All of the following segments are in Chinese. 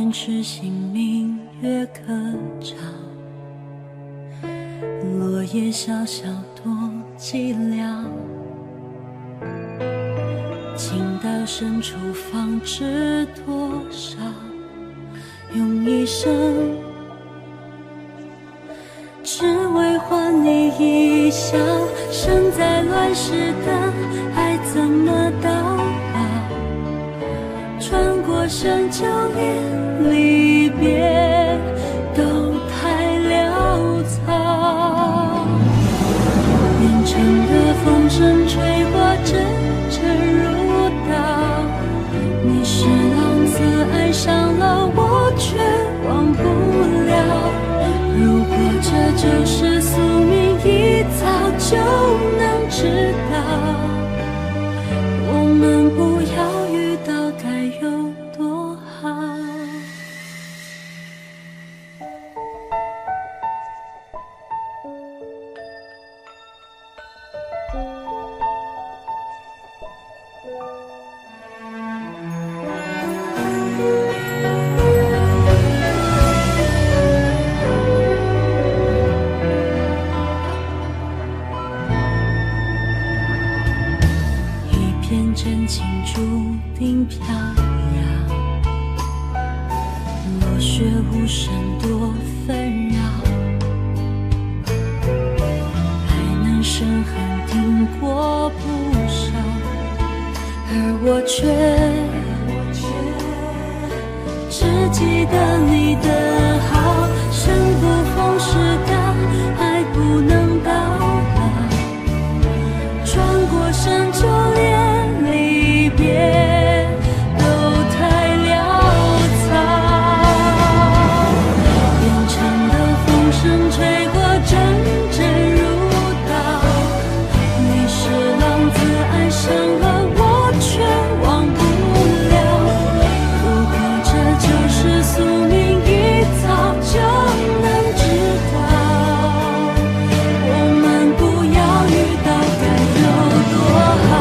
坚持姓名月可照，落叶小小多寂寥，情到深处方知多少，用一生只为还你一笑。生在乱世的爱怎么到老，穿过生就连离别都太潦草。远程的风声吹过，阵阵如刀，你是浪子爱上了我，却忘不了。如果这就是宿命，一早就能知道，我们不要遇到该有多好。真情注定飘摇，落雪无声多纷扰，爱能生恨定过不少，而我却只记得你的好。生不逢时的爱不能到老，穿过山就连离别都太潦草。远程的风声吹过，阵阵如刀，你是浪子爱上了我，却忘不了。如果这就是宿命，一早就能知道，我们不要遇到该有多好。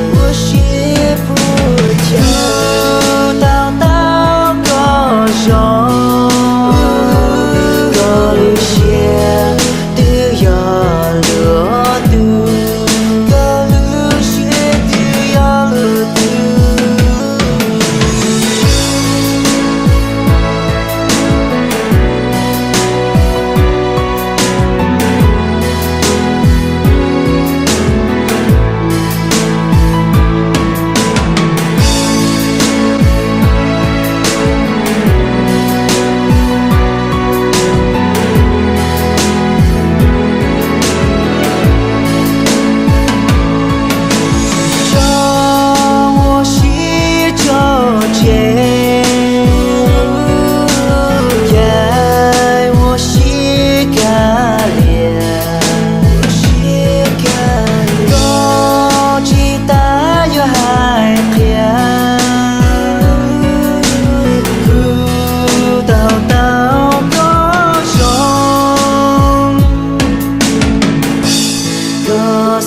我学不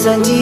山鸡